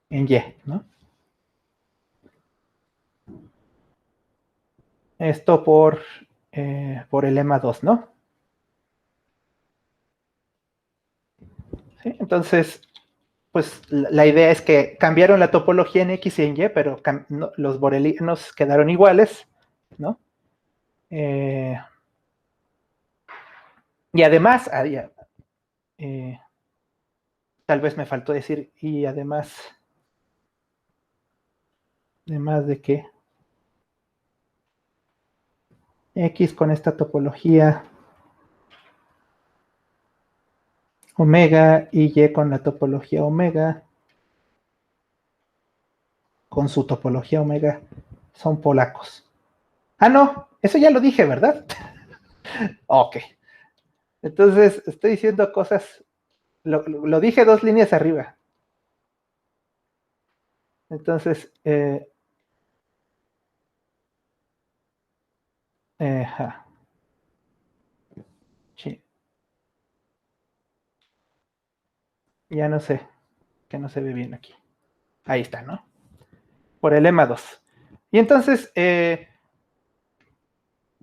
Speaker 1: en Y, ¿no? Esto por el lema 2, ¿no? ¿Sí? Entonces, pues la idea es que cambiaron la topología en X y en Y, pero no, los borelianos quedaron iguales, ¿no? Y además, tal vez me faltó decir, y además de que X con esta topología omega y Y con la topología omega, con su topología omega, son polacos. Ah, no, eso ya lo dije, ¿verdad? Ok. Entonces, estoy diciendo cosas, lo dije 2 líneas arriba. Entonces, sí, ya no sé, que no se ve bien aquí. Ahí está, ¿no? Por el lema 2. Y entonces,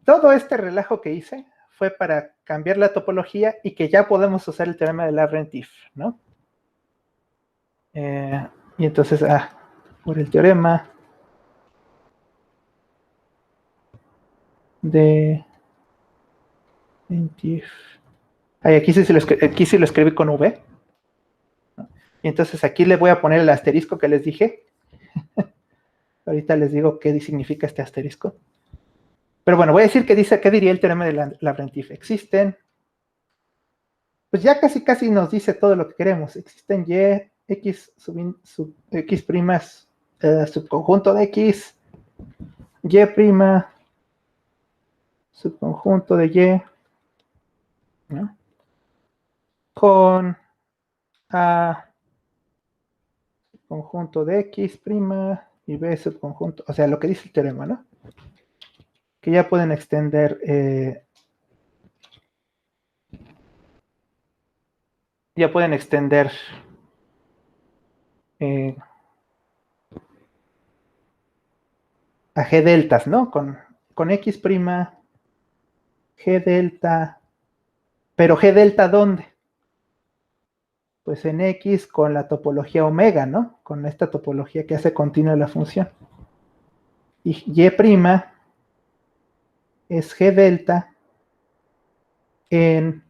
Speaker 1: todo este relajo que hice fue para cambiar la topología y que ya podemos usar el teorema de Laurent-If, ¿no? Y entonces, por el teorema de Laurent-If. Aquí sí lo escribí con V, ¿no? Y entonces aquí le voy a poner el asterisco que les dije. Ahorita les digo qué significa este asterisco. Pero bueno, voy a decir qué diría el teorema de Laurent-If. Existen, pues ya casi nos dice todo lo que queremos. Existen Y, X, X primas, subconjunto de X, Y prima, subconjunto de Y, ¿no? Con A conjunto de X prima y B subconjunto, o sea, lo que dice el teorema, ¿no? Que ya pueden extender a G deltas, ¿no? Con X prima, G delta, pero G delta ¿dónde? Pues en X con la topología omega, ¿no? Con esta topología que hace continua la función. Y Y prima es G delta en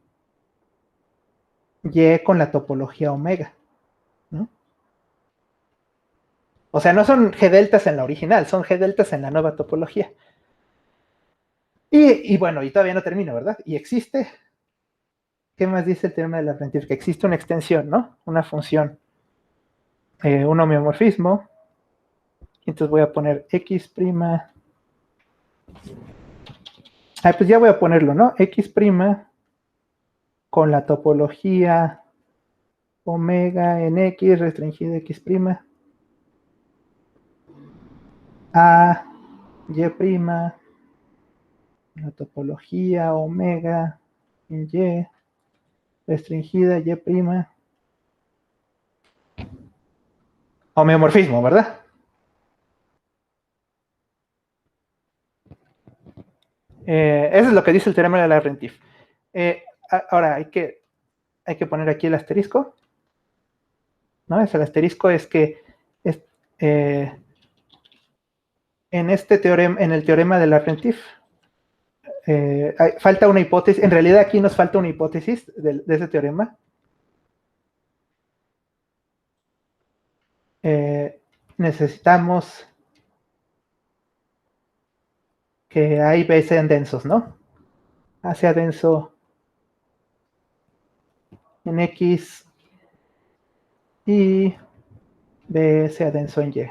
Speaker 1: Y con la topología omega, ¿no? O sea, no son G deltas en la original, son G deltas en la nueva topología. Y bueno, y todavía no termino, ¿verdad? Y existe, ¿qué más dice el teorema de Laurent-If? Que existe una extensión, ¿no? Una función, un homeomorfismo. Entonces voy a poner X prima. Pues ya voy a ponerlo, ¿no? X prima con la topología omega en X restringida X', a Y', la topología omega en Y restringida Y', homeomorfismo, ¿verdad? Eso es lo que dice el teorema de la Rentif. Ahora hay que poner aquí el asterisco, ¿no? El asterisco es que es, en este teorema, en el teorema de la Rentif, falta una hipótesis. En realidad aquí nos falta una hipótesis de ese teorema. Necesitamos que A y B sean densos, ¿no? A sea denso en X y B sea denso en Y.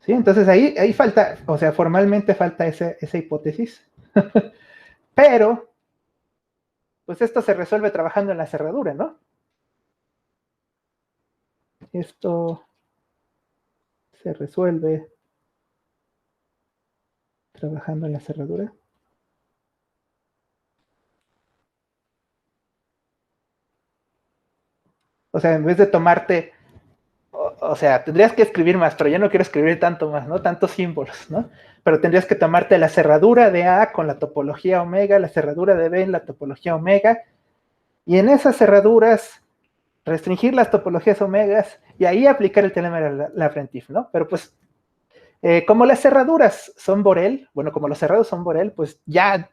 Speaker 1: ¿Sí? Entonces ahí falta, o sea, formalmente falta esa hipótesis. Pero, pues esto se resuelve trabajando en la cerradura, ¿no? Esto se resuelve trabajando en la cerradura. O sea, en vez de tomarte, o sea, tendrías que escribir más, pero yo no quiero escribir tanto más, ¿no? Tantos símbolos, ¿no? Pero tendrías que tomarte la cerradura de A con la topología omega, la cerradura de B en la topología omega, y en esas cerraduras restringir las topologías omegas y ahí aplicar el teorema de la Frentif, ¿no? Pero pues, como las cerraduras son Borel, bueno, como los cerrados son Borel, pues ya,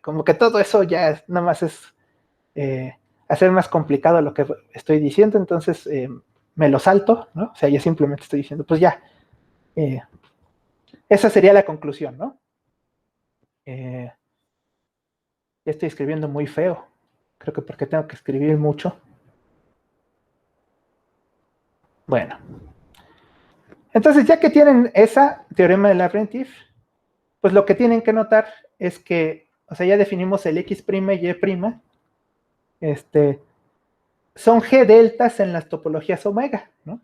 Speaker 1: como que todo eso ya nada más es hacer más complicado lo que estoy diciendo, entonces me lo salto, ¿no? O sea, yo simplemente estoy diciendo, pues ya, esa sería la conclusión, ¿no? Ya estoy escribiendo muy feo, creo que porque tengo que escribir mucho. Bueno, entonces ya que tienen esa teorema de la Frentif, pues lo que tienen que notar es que, o sea, ya definimos el X' y Y', son G deltas en las topologías omega, ¿no?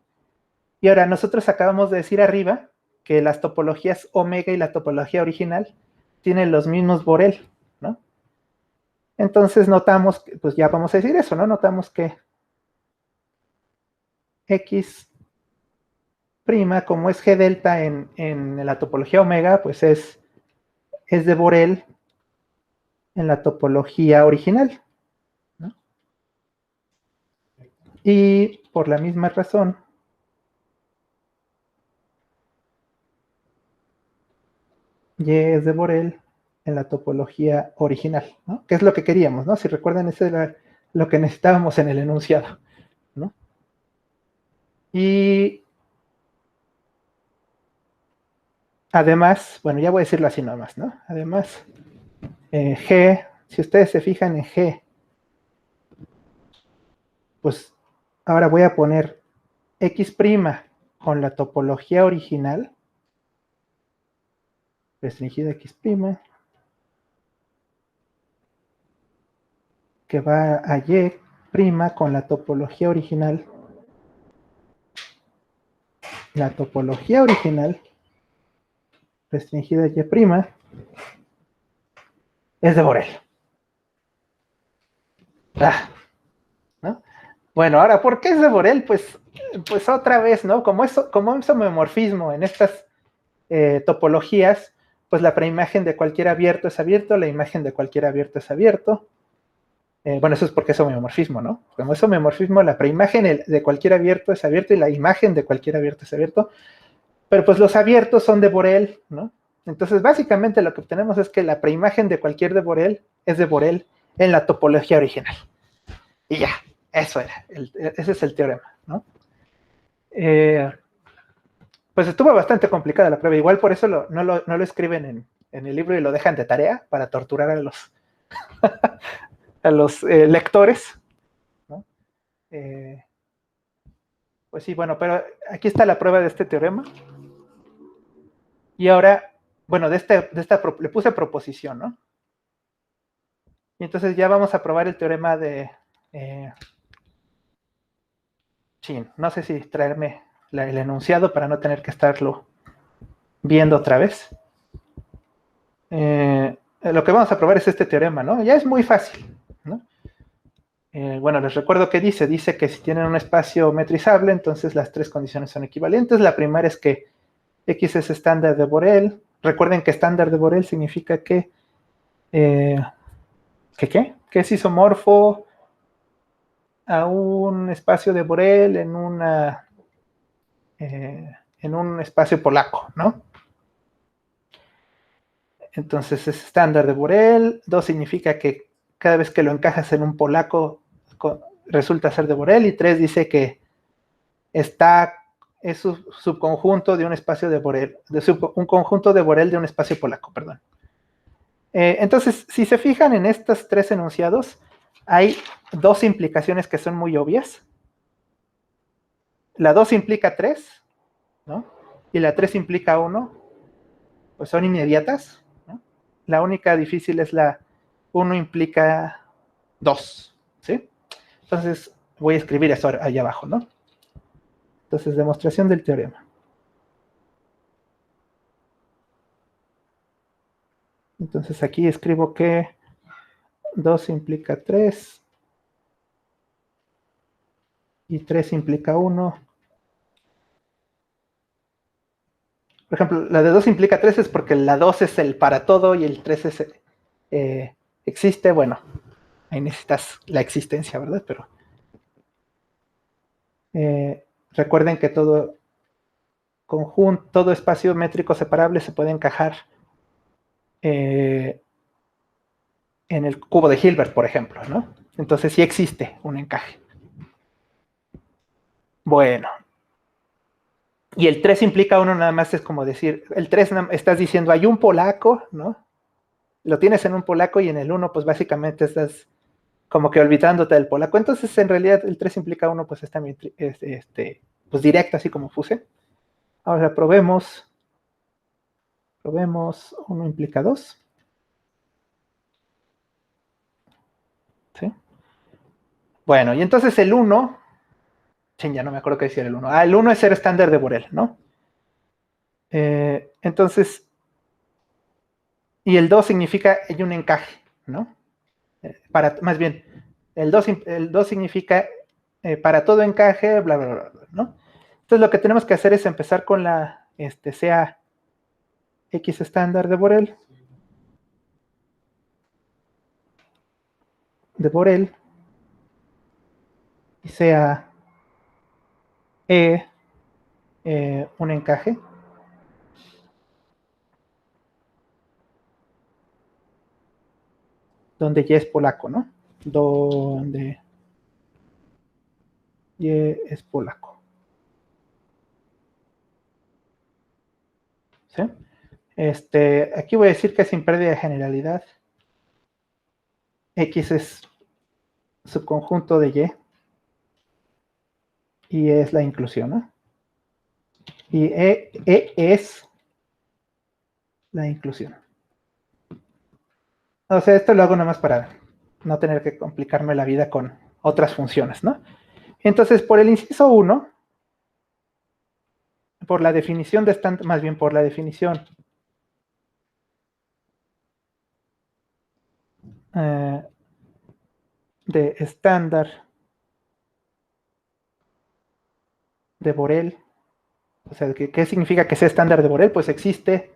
Speaker 1: Y ahora nosotros acabamos de decir arriba que las topologías omega y la topología original tienen los mismos Borel, ¿no? Entonces notamos, pues ya vamos a decir eso, ¿no? Notamos que X', como es G delta en la topología omega, pues es de Borel en la topología original, ¿no? Y por la misma razón, Y es de Borel en la topología original, ¿no? Que es lo que queríamos, ¿no? Si recuerdan, eso era lo que necesitábamos en el enunciado, ¿no? Y además, bueno, ya voy a decirlo así nomás, ¿no? Además, G, si ustedes se fijan en G, pues ahora voy a poner X' con la topología original, restringida X', que va a Y' con la topología original. La topología original, restringida Y', es de Borel. Ah, ¿no? Bueno, ahora, ¿por qué es de Borel? Pues otra vez, ¿no? Como es homomorfismo en estas topologías, pues la preimagen de cualquier abierto es abierto, la imagen de cualquier abierto es abierto. Bueno, eso es porque es homeomorfismo, ¿no? Como es homeomorfismo, la preimagen de cualquier abierto es abierto y la imagen de cualquier abierto es abierto. Pero pues los abiertos son de Borel, ¿no? Entonces, básicamente lo que obtenemos es que la preimagen de cualquier de Borel es de Borel en la topología original. Y ya, eso era, ese es el teorema, ¿no? Pues estuvo bastante complicada la prueba, igual por eso no lo escriben en el libro y lo dejan de tarea para torturar a los lectores, ¿no? Pues sí, bueno, pero aquí está la prueba de este teorema. Y ahora bueno, le puse proposición, ¿no? Y entonces ya vamos a probar el teorema de... no sé si traerme el enunciado para no tener que estarlo viendo otra vez. Lo que vamos a probar es este teorema, ¿no? Ya es muy fácil, ¿no? Bueno, les recuerdo que dice que si tienen un espacio metrizable, entonces las tres condiciones son equivalentes. La primera es que X es estándar de Borel. Recuerden que estándar de Borel significa que ¿qué? Que es isomorfo a un espacio de Borel en un espacio polaco, ¿no? Entonces es estándar de Borel. 2 significa que cada vez que lo encajas en un polaco resulta ser de Borel. Y 3 dice que es un subconjunto de un espacio de Borel, un conjunto de Borel de un espacio polaco, perdón. Entonces, si se fijan en estos tres enunciados, hay dos implicaciones que son muy obvias. La 2 implica 3, ¿no? Y la 3 implica 1, pues son inmediatas, ¿no? La única difícil es la 1 implica 2, ¿sí? Entonces, voy a escribir eso ahí abajo, ¿no? Entonces, demostración del teorema. Entonces, aquí escribo que 2 implica 3 y 3 implica 1. Por ejemplo, la de 2 implica 3 es porque la 2 es el para todo y el 3 es existe. Bueno, ahí necesitas la existencia, ¿verdad? Pero recuerden que todo espacio métrico separable se puede encajar en el cubo de Hilbert, por ejemplo, ¿no? Entonces sí existe un encaje. Bueno. Y el 3 implica 1 nada más es como decir, el 3 estás diciendo, hay un polaco, ¿no? Lo tienes en un polaco y en el 1 pues básicamente estás como que olvidándote del polaco. Entonces en realidad el 3 implica 1 pues es también pues directo, así como puse. Ahora probemos 1 implica 2. ¿Sí? Bueno, y entonces el 1, ya no me acuerdo qué decía el 1. El 1 es ser estándar de Borel, ¿no? Entonces, y el 2 significa hay un encaje, ¿no? Más bien, el 2 significa para todo encaje, bla, bla, bla, bla, ¿no? Entonces lo que tenemos que hacer es empezar con la sea X estándar de Borel. Y sea un encaje. Donde Y es polaco, ¿no? Donde Y es polaco. ¿Sí? Aquí voy a decir que sin pérdida de generalidad, X es subconjunto de Y es la inclusión, ¿no? Y E es la inclusión. O sea, esto lo hago nomás para no tener que complicarme la vida con otras funciones, ¿no? Entonces, por el inciso 1, por la definición de estándar, más bien por la definición de estándar de Borel, o sea, ¿qué significa que sea estándar de Borel? Pues existe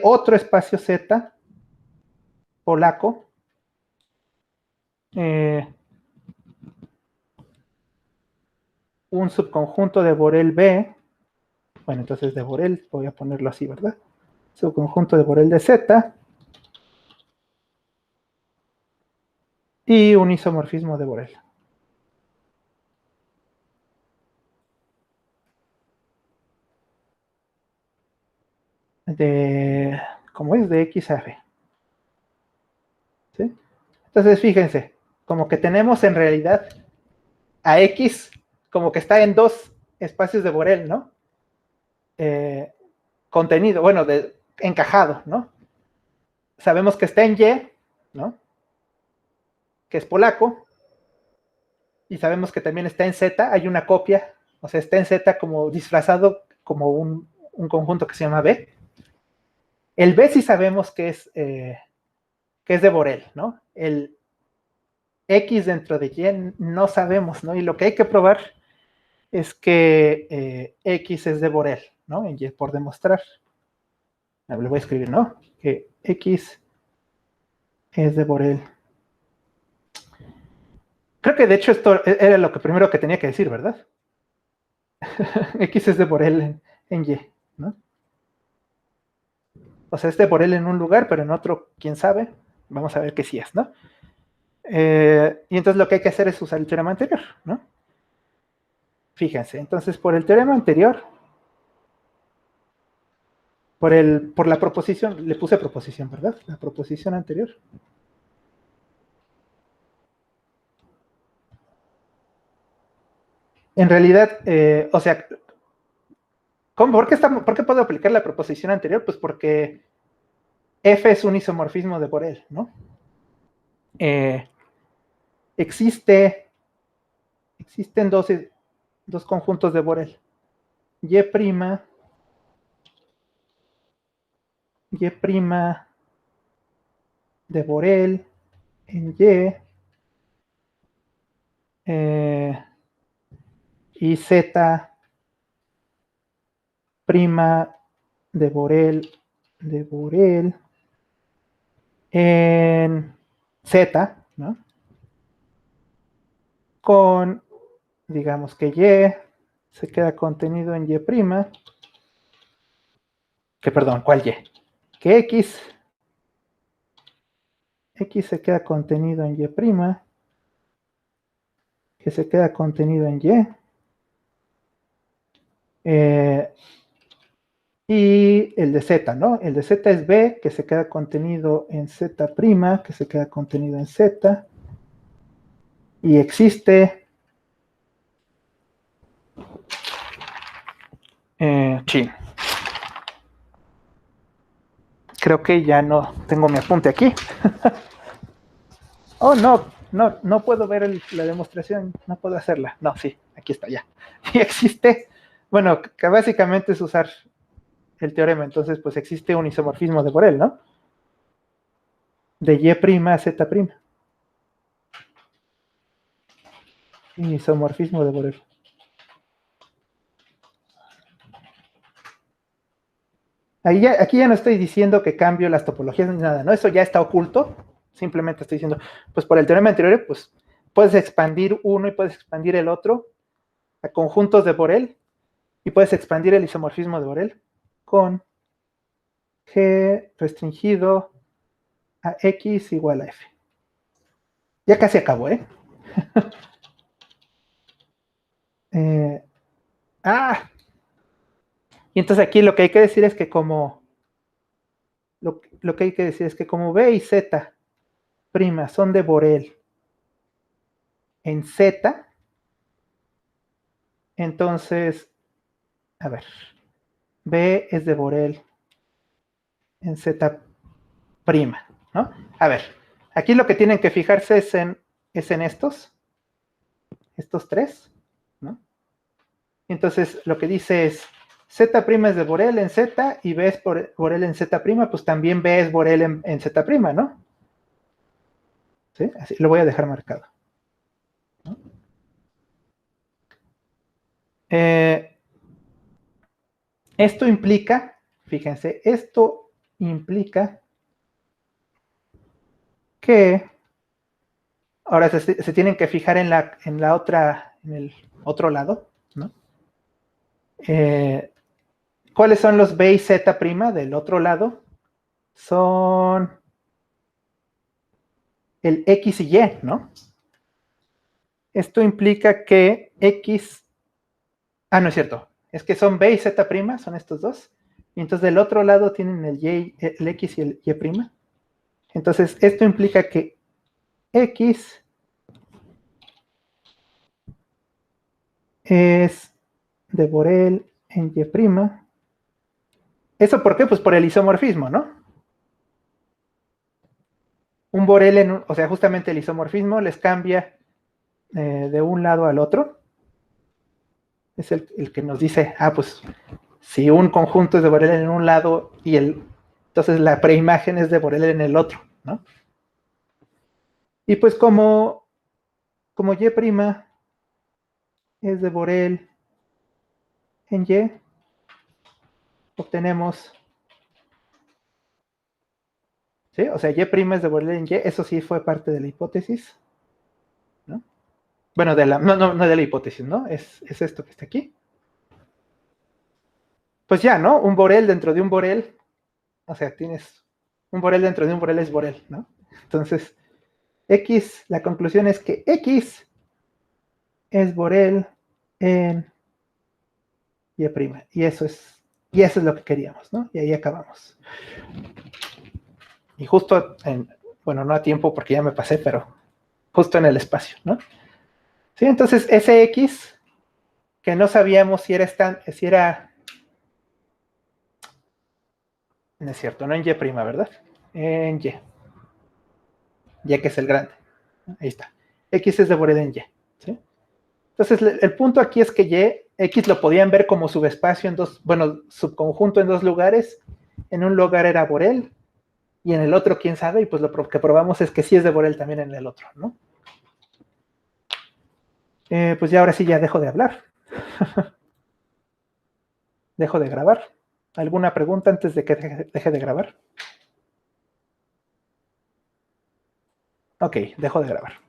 Speaker 1: otro espacio Z polaco un subconjunto de Borel B, bueno, entonces de Borel, voy a ponerlo así, ¿verdad? Subconjunto de Borel de Z y un isomorfismo de Borel. ¿Cómo es? De X a F. ¿Sí? Entonces, fíjense, como que tenemos en realidad a X como que está en dos espacios de Borel, ¿no? contenido, bueno, encajado, ¿no? Sabemos que está en Y, ¿no? Que es polaco, y sabemos que también está en Z, hay una copia, o sea, está en Z como disfrazado como un conjunto que se llama B. El B sí sabemos que es de Borel, ¿no? El X dentro de Y no sabemos, ¿no? Y lo que hay que probar es que X es de Borel, ¿no? En Y, por demostrar. Le voy a escribir, ¿no? Que X es de Borel. Creo que de hecho esto era lo que primero que tenía que decir, ¿verdad? X es de Borel en Y, ¿no? O sea, es de Borel en un lugar, pero en otro, quién sabe. Vamos a ver qué sí es, ¿no? Y entonces lo que hay que hacer es usar el teorema anterior, ¿no? Fíjense, entonces por el teorema anterior, por la proposición, le puse proposición, ¿verdad? La proposición anterior. En realidad, o sea, ¿por qué puedo aplicar la proposición anterior? Pues porque F es un isomorfismo de Borel, ¿no? Eh, existen dos conjuntos de Borel. Y', Y' de Borel en Y, y Z' de Borel en Z, ¿no? Con, digamos que Y se queda contenido en Y', que perdón, ¿cuál Y? Que X se queda contenido en Y', que se queda contenido en Y, y el de Z, ¿no? El de Z es B, que se queda contenido en Z', que se queda contenido en Z, y existe chin. Creo que ya no tengo mi apunte aquí. Oh, no puedo ver la demostración, no puedo hacerla. No, sí, aquí está ya. Y existe, bueno, que básicamente es usar el teorema, entonces pues existe un isomorfismo de Borel, ¿no? De Y' a Z'. Isomorfismo de Borel. Aquí ya no estoy diciendo que cambio las topologías ni nada, ¿no? Eso ya está oculto. Simplemente estoy diciendo, pues por el teorema anterior, pues puedes expandir uno y puedes expandir el otro a conjuntos de Borel y puedes expandir el isomorfismo de Borel con G restringido a X igual a F. Ya casi acabó, ¿eh? eh ah, y entonces aquí lo que hay que decir es que lo que hay que decir es que como B y Z' son de Borel en Z, entonces, a ver, B es de Borel en Z', ¿no? A ver, aquí lo que tienen que fijarse es en estos tres, ¿no? Entonces, lo que dice es Z' es de Borel en Z y B es Borel en Z', pues también B es Borel en Z', ¿no? ¿Sí? Así lo voy a dejar marcado, ¿no? Esto implica, fíjense, esto implica que ahora se tienen que fijar en el otro lado, ¿no? ¿Cuáles son los B y Z' del otro lado? Son el X y Y, ¿no? Esto implica que X, no es cierto, es que son B y Z', son estos dos, y entonces del otro lado tienen el X y el Y'. Entonces esto implica que X es de Borel en Y', ¿Eso por qué? Pues por el isomorfismo, ¿no? Un Borel, o sea, justamente el isomorfismo les cambia de un lado al otro. Es el que nos dice, pues si un conjunto es de Borel en un lado y entonces la preimagen es de Borel en el otro, ¿no? Y pues como Y' es de Borel en Y, obtenemos, ¿sí? O sea, Y' es de Borel en Y, eso sí fue parte de la hipótesis, ¿no? Bueno, no de la hipótesis, ¿no? Es esto que está aquí. Pues ya, ¿no? Un Borel dentro de un Borel, o sea, tienes un Borel dentro de un Borel es Borel, ¿no? Entonces, X, la conclusión es que X es Borel en Y', y eso es lo que queríamos, ¿no? Y ahí acabamos. Y justo bueno, no a tiempo porque ya me pasé, pero justo en el espacio, ¿no? Sí, entonces ese X, que no sabíamos si era, no es cierto, no en Y', ¿verdad? En Y que es el grande. Ahí está. X es de Borel en Y, ¿sí? Entonces, el punto aquí es que X lo podían ver como subespacio subconjunto en dos lugares. En un lugar era Borel y en el otro, quién sabe, y pues lo que probamos es que sí es de Borel también en el otro, ¿no? Pues ya ahora sí ya dejo de hablar. Dejo de grabar. ¿Alguna pregunta antes de que deje de grabar? Ok, dejo de grabar.